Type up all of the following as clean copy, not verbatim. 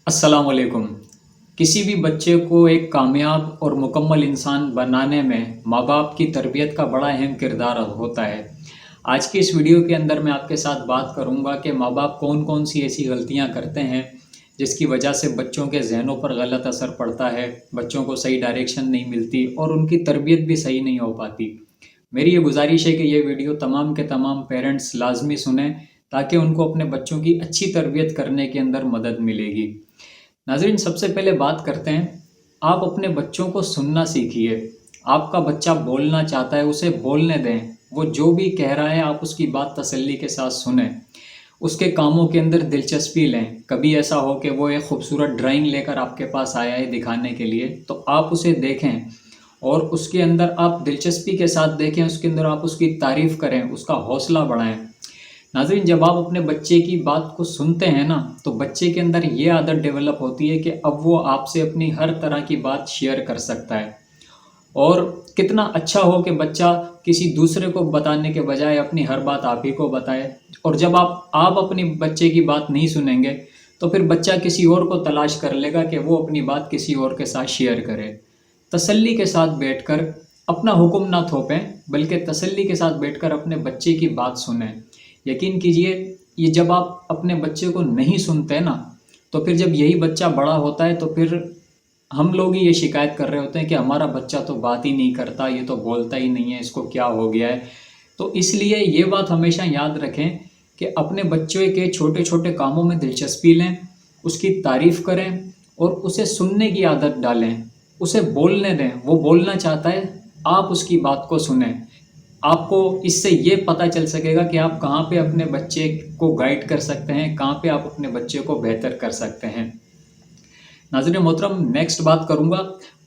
अस्सलाम वालेकुम। किसी भी बच्चे को एक कामयाब और मुकम्मल इंसान बनाने में माँ बाप की तरबियत का बड़ा अहम किरदार होता है। आज की इस वीडियो के अंदर मैं आपके साथ बात करूँगा कि माँ बाप कौन कौन सी ऐसी गलतियाँ करते हैं जिसकी वजह से बच्चों के जहनों पर गलत असर पड़ता है, बच्चों को सही डायरेक्शन नहीं मिलती और उनकी तरबियत भी सही नहीं हो पाती। मेरी ये गुजारिश है कि ये वीडियो तमाम के तमाम पेरेंट्स लाजमी सुने ताकि उनको अपने बच्चों की अच्छी तरबियत करने के अंदर मदद मिलेगी। नाज़रीन, सबसे पहले बात करते हैं, आप अपने बच्चों को सुनना सीखिए। आपका बच्चा बोलना चाहता है, उसे बोलने दें। वो जो भी कह रहा है आप उसकी बात तसल्ली के साथ सुनें। उसके कामों के अंदर दिलचस्पी लें। कभी ऐसा हो कि वो एक खूबसूरत ड्राइंग लेकर आपके पास आया है दिखाने के लिए, तो आप उसे देखें और उसके अंदर आप दिलचस्पी के साथ देखें, उसके अंदर आप उसकी तारीफ़ करें, उसका हौसला बढ़ाएँ। नाज़रीन, जब आप अपने बच्चे की बात को सुनते हैं ना, तो बच्चे के अंदर ये आदत डेवलप होती है कि अब वो आपसे अपनी हर तरह की बात शेयर कर सकता है। और कितना अच्छा हो कि बच्चा किसी दूसरे को बताने के बजाय अपनी हर बात आप ही को बताए। और जब आप अपनी बच्चे की बात नहीं सुनेंगे, तो फिर बच्चा किसी और को तलाश कर लेगा कि वो अपनी बात किसी और के साथ शेयर करे। तसल्ली के साथ बैठकर अपना हुक्म ना थोपें, बल्कि तसल्ली के साथ बैठकर अपने बच्चे की बात सुनें। यकीन कीजिए, ये जब आप अपने बच्चे को नहीं सुनते ना, तो फिर जब यही बच्चा बड़ा होता है तो फिर हम लोग ही ये शिकायत कर रहे होते हैं कि हमारा बच्चा तो बात ही नहीं करता, ये तो बोलता ही नहीं है, इसको क्या हो गया है। तो इसलिए ये बात हमेशा याद रखें कि अपने बच्चे के छोटे छोटे कामों में दिलचस्पी लें, उसकी तारीफ़ करें और उसे सुनने की आदत डालें। उसे बोलने दें, वो बोलना चाहता है, आप उसकी बात को सुनें। आपको इससे ये पता चल सकेगा कि आप कहाँ पे अपने बच्चे को गाइड कर सकते हैं, कहाँ पे आप अपने बच्चे को बेहतर कर सकते हैं। नाज़रीन मोहतरम, नेक्स्ट बात करूँगा,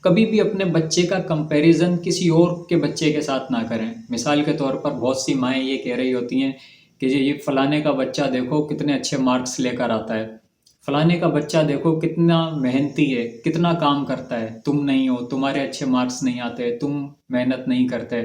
कभी भी अपने बच्चे का कंपैरिजन किसी और के बच्चे के साथ ना करें। मिसाल के तौर पर बहुत सी माएँ ये कह रही होती हैं कि ये फलाने का बच्चा देखो कितने अच्छे मार्क्स लेकर आता है, फलाने का बच्चा देखो कितना मेहनती है, कितना काम करता है, तुम नहीं हो, तुम्हारे अच्छे मार्क्स नहीं आते, तुम मेहनत नहीं करते।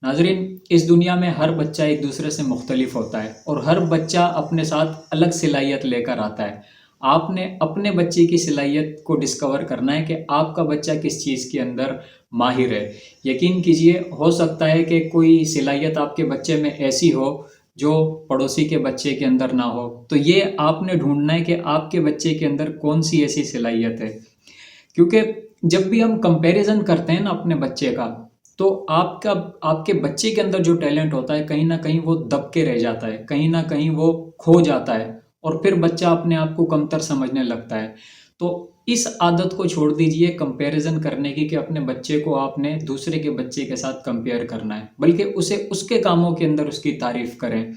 नाज़रीन, इस दुनिया में हर बच्चा एक दूसरे से मुख्तलिफ होता है और हर बच्चा अपने साथ अलग सलाहियत लेकर आता है। आपने अपने बच्चे की सलाहियत को डिस्कवर करना है कि आपका बच्चा किस चीज़ के अंदर माहिर है। यकीन कीजिए, हो सकता है कि कोई सलाहियत आपके बच्चे में ऐसी हो जो पड़ोसी के बच्चे के अंदर ना हो। तो ये आपने ढूंढना है कि आपके बच्चे के अंदर कौन सी ऐसी सलाहियत है। क्योंकि जब भी हम कंपैरिजन करते हैं ना अपने बच्चे का, तो आपके बच्चे के अंदर जो टैलेंट होता है कहीं ना कहीं वो दब के रह जाता है, कहीं ना कहीं वो खो जाता है और फिर बच्चा अपने आप को कमतर समझने लगता है। तो इस आदत को छोड़ दीजिए कंपैरिजन करने की, कि अपने बच्चे को आपने दूसरे के बच्चे के साथ कंपेयर करना है, बल्कि उसे उसके कामों के अंदर उसकी तारीफ करें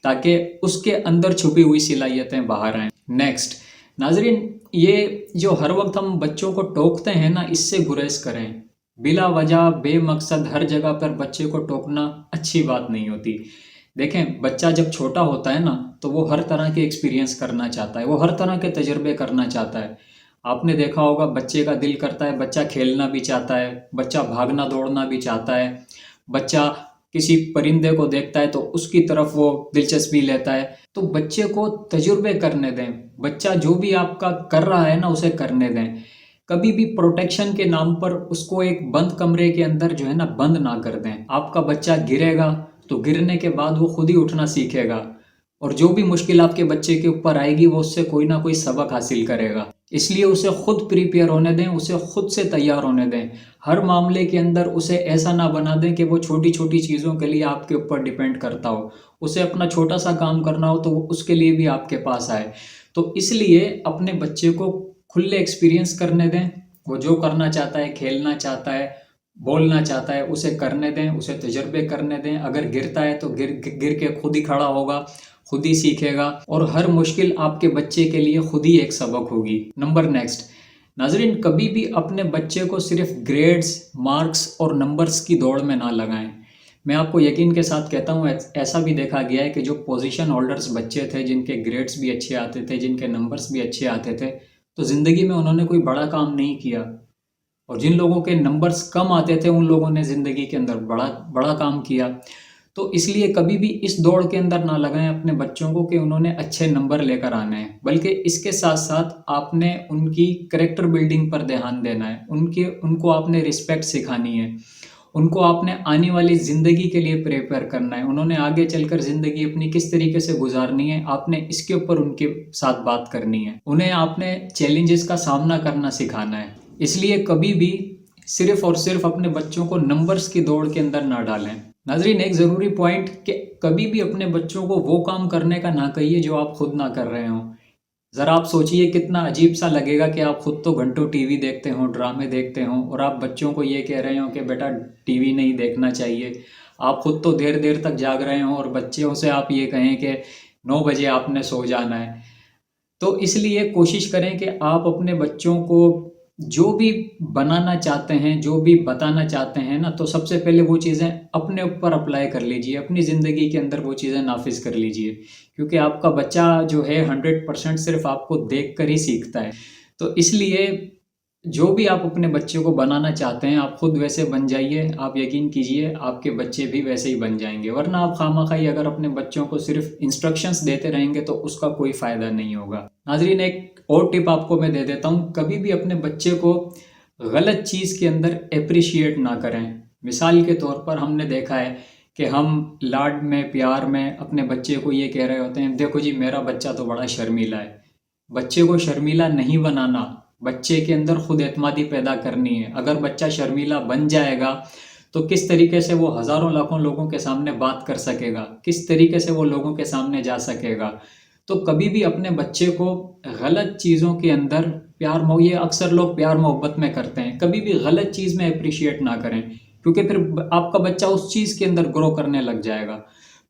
ताकि उसके अंदर छुपी हुई सलाहियतें बाहर आएँ। नेक्स्ट, नाजरीन, ये जो हर वक्त हम बच्चों को टोकते हैं ना, इससे गुरेज करें। बिला वजह बेमकसद हर जगह पर बच्चे को टोकना अच्छी बात नहीं होती। देखें, बच्चा जब छोटा होता है ना, तो वो हर तरह के एक्सपीरियंस करना चाहता है, वो हर तरह के तजुर्बे करना चाहता है। आपने देखा होगा, बच्चे का दिल करता है, बच्चा खेलना भी चाहता है, बच्चा भागना दौड़ना भी चाहता है, बच्चा किसी परिंदे को देखता है तो उसकी तरफ वो दिलचस्पी लेता है। तो बच्चे को तजुर्बे करने दें, बच्चा जो भी आपका कर रहा है ना उसे करने दें। कभी भी प्रोटेक्शन के नाम पर उसको एक बंद कमरे के अंदर जो है ना बंद ना कर दें। आपका बच्चा गिरेगा तो गिरने के बाद वो खुद ही उठना सीखेगा, और जो भी मुश्किल आपके बच्चे के ऊपर आएगी वो उससे कोई ना कोई सबक हासिल करेगा। इसलिए उसे खुद प्रिपेयर होने दें, उसे खुद से तैयार होने दें। हर मामले के अंदर उसे ऐसा ना बना दें कि वो छोटी छोटी चीज़ों के लिए आपके ऊपर डिपेंड करता हो। उसे अपना छोटा सा काम करना हो तो वो उसके लिए भी आपके पास आए। तो इसलिए अपने बच्चे को खुले एक्सपीरियंस करने दें। वो जो करना चाहता है, खेलना चाहता है, बोलना चाहता है, उसे करने दें, उसे तजर्बे करने दें। अगर गिरता है तो गिर गिर के खुद ही खड़ा होगा, खुद ही सीखेगा, और हर मुश्किल आपके बच्चे के लिए खुद ही एक सबक होगी। नंबर नेक्स्ट, नाजरीन, कभी भी अपने बच्चे को सिर्फ ग्रेड्स, मार्क्स और नंबर्स की दौड़ में ना लगाएं। मैं आपको यकीन के साथ कहता हूँ, ऐसा भी देखा गया है कि जो पोजीशन होल्डर्स बच्चे थे, जिनके ग्रेड्स भी अच्छे आते थे, जिनके नंबर्स भी अच्छे आते थे, तो ज़िंदगी में उन्होंने कोई बड़ा काम नहीं किया। और जिन लोगों के नंबर्स कम आते थे उन लोगों ने ज़िंदगी के अंदर बड़ा बड़ा काम किया। تو اس لیے کبھی بھی اس دوڑ کے اندر نہ لگائیں اپنے بچوں کو کہ انہوں نے اچھے نمبر لے کر آنے ہیں، بلکہ اس کے ساتھ ساتھ آپ نے ان کی کریکٹر بلڈنگ پر دھیان دینا ہے، ان کو آپ نے رسپیکٹ سکھانی ہے، ان کو آپ نے آنے والی زندگی کے لیے پریپیئر کرنا ہے، انہوں نے آگے چل کر زندگی اپنی کس طریقے سے گزارنی ہے، آپ نے اس کے اوپر ان کے ساتھ بات کرنی ہے، انہیں آپ نے چیلنجز کا سامنا کرنا سکھانا ہے۔ اس لیے کبھی بھی صرف اور صرف اپنے بچوں کو نمبرز کی دوڑ کے اندر نہ ڈالیں۔ ناظرین، ایک ضروری پوائنٹ کہ کبھی بھی اپنے بچوں کو وہ کام کرنے کا نہ کہیے جو آپ خود نہ کر رہے ہوں۔ ذرا آپ سوچئے کتنا عجیب سا لگے گا کہ آپ خود تو گھنٹوں ٹی وی دیکھتے ہوں، ڈرامے دیکھتے ہوں، اور آپ بچوں کو یہ کہہ رہے ہوں کہ بیٹا ٹی وی نہیں دیکھنا چاہیے۔ آپ خود تو دیر دیر تک جاگ رہے ہوں اور بچوں سے آپ یہ کہیں کہ 9 بجے آپ نے سو جانا ہے۔ تو اس لیے کوشش کریں کہ آپ اپنے بچوں کو جو بھی بنانا چاہتے ہیں، جو بھی بتانا چاہتے ہیں نا، تو سب سے پہلے وہ چیزیں اپنے اوپر اپلائی کر لیجئے، اپنی زندگی کے اندر وہ چیزیں نافذ کر لیجئے، کیونکہ آپ کا بچہ جو ہے 100% صرف آپ کو دیکھ کر ہی سیکھتا ہے۔ تو اس لیے جو بھی آپ اپنے بچے کو بنانا چاہتے ہیں آپ خود ویسے بن جائیے، آپ یقین کیجئے آپ کے بچے بھی ویسے ہی بن جائیں گے، ورنہ آپ خواہ اگر اپنے بچوں کو صرف انسٹرکشنز دیتے رہیں گے تو اس کا کوئی فائدہ نہیں ہوگا۔ ناظرین، ایک اور ٹپ آپ کو میں دے دیتا ہوں، کبھی بھی اپنے بچے کو غلط چیز کے اندر اپریشیٹ نہ کریں۔ مثال کے طور پر ہم نے دیکھا ہے کہ ہم لاڈ میں، پیار میں اپنے بچے کو یہ کہہ رہے ہوتے ہیں، دیکھو جی میرا بچہ تو بڑا شرمیلا ہے۔ بچے کو شرمیلا نہیں بنانا، بچے کے اندر خود اعتمادی پیدا کرنی ہے۔ اگر بچہ شرمیلا بن جائے گا تو کس طریقے سے وہ ہزاروں لاکھوں لوگوں کے سامنے بات کر سکے گا، کس طریقے سے وہ لوگوں کے سامنے جا سکے گا۔ تو کبھی بھی اپنے بچے کو غلط چیزوں کے اندر یہ اکثر لوگ پیار محبت میں کرتے ہیں، کبھی بھی غلط چیز میں اپریشیٹ نہ کریں، کیونکہ پھر آپ کا بچہ اس چیز کے اندر گرو کرنے لگ جائے گا۔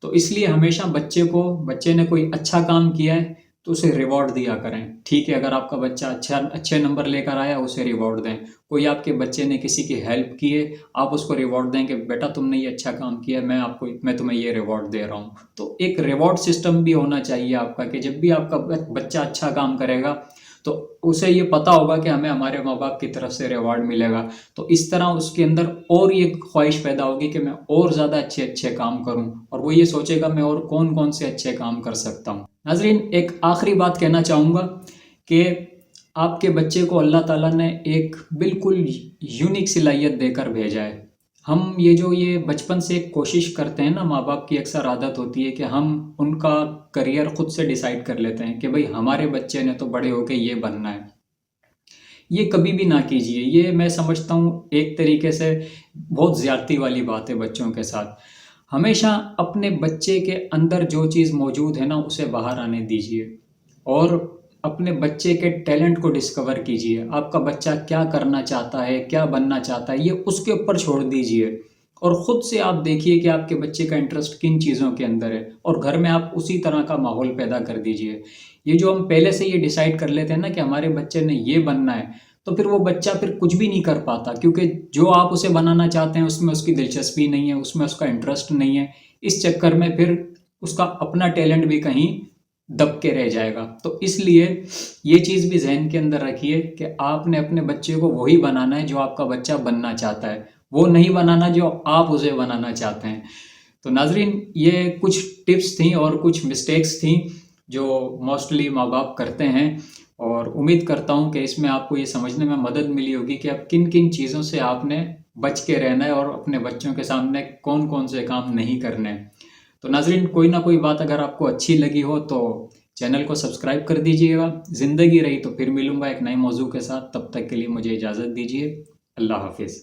تو اس لیے ہمیشہ بچے نے کوئی اچھا کام کیا ہے تو اسے ریوارڈ دیا کریں۔ ٹھیک ہے، اگر آپ کا بچہ اچھے نمبر لے کر آیا اسے ریوارڈ دیں۔ کوئی آپ کے بچے نے کسی کی ہیلپ کی ہے، آپ اس کو ریوارڈ دیں کہ بیٹا تم نے یہ اچھا کام کیا ہے، میں تمہیں یہ ریوارڈ دے رہا ہوں۔ تو ایک ریوارڈ سسٹم بھی ہونا چاہیے آپ کا، کہ جب بھی آپ کا بچہ اچھا کام کرے گا تو اسے یہ پتا ہوگا کہ ہمیں ہمارے ماں باپ کی طرف سے ریوارڈ ملے گا، تو اس طرح اس کے اندر اور یہ خواہش پیدا ہوگی کہ میں اور زیادہ اچھے کام کروں، اور وہ یہ سوچے گا میں اور کون سے اچھے کام کر سکتا ہوں۔ ناظرین، ایک آخری بات کہنا چاہوں گا کہ آپ کے بچے کو اللہ تعالیٰ نے ایک بالکل یونیک صلاحیت دے کر بھیجا ہے۔ ہم یہ بچپن سے کوشش کرتے ہیں نا، ماں باپ کی اکثر عادت ہوتی ہے کہ ہم ان کا کریئر خود سے ڈیسائیڈ کر لیتے ہیں کہ بھئی ہمارے بچے نے تو بڑے ہو کے یہ بننا ہے۔ یہ کبھی بھی نہ کیجیے، یہ میں سمجھتا ہوں ایک طریقے سے بہت زیادتی والی بات ہے بچوں کے ساتھ۔ ہمیشہ اپنے بچے کے اندر جو چیز موجود ہے نا اسے باہر آنے دیجیے، اور اپنے بچے کے ٹیلنٹ کو ڈسکور کیجیے۔ آپ کا بچہ کیا کرنا چاہتا ہے، کیا بننا چاہتا ہے، یہ اس کے اوپر چھوڑ دیجیے، اور خود سے آپ دیکھیے کہ آپ کے بچے کا انٹرسٹ کن چیزوں کے اندر ہے، اور گھر میں آپ اسی طرح کا ماحول پیدا کر دیجیے۔ یہ جو ہم پہلے سے یہ ڈیسائیڈ کر لیتے ہیں نا کہ ہمارے بچے نے یہ بننا ہے، تو پھر وہ بچہ پھر کچھ بھی نہیں کر پاتا، کیونکہ جو آپ اسے بنانا چاہتے ہیں اس میں اس کی دلچسپی نہیں ہے، اس میں اس کا انٹرسٹ نہیں ہے۔ اس چکر میں پھر اس کا اپنا ٹیلنٹ بھی کہیں دب کے رہ جائے گا۔ تو اس لیے یہ چیز بھی ذہن کے اندر رکھیے کہ آپ نے اپنے بچے کو وہی بنانا ہے جو آپ کا بچہ بننا چاہتا ہے، وہ نہیں بنانا جو آپ اسے بنانا چاہتے ہیں۔ تو ناظرین، یہ کچھ ٹپس تھیں اور کچھ مسٹیکس تھیں جو موسٹلی ماں باپ کرتے ہیں، اور امید کرتا ہوں کہ اس میں آپ کو یہ سمجھنے میں مدد ملی ہوگی کہ اب کن چیزوں سے آپ نے بچ کے رہنا ہے اور اپنے بچوں کے سامنے کون سے کام نہیں کرنے۔ تو ناظرین، کوئی نہ کوئی بات اگر آپ کو اچھی لگی ہو تو چینل کو سبسکرائب کر دیجئے گا۔ زندگی رہی تو پھر ملوں گا ایک نئے موضوع کے ساتھ، تب تک کے لیے مجھے اجازت دیجیے۔ اللہ حافظ۔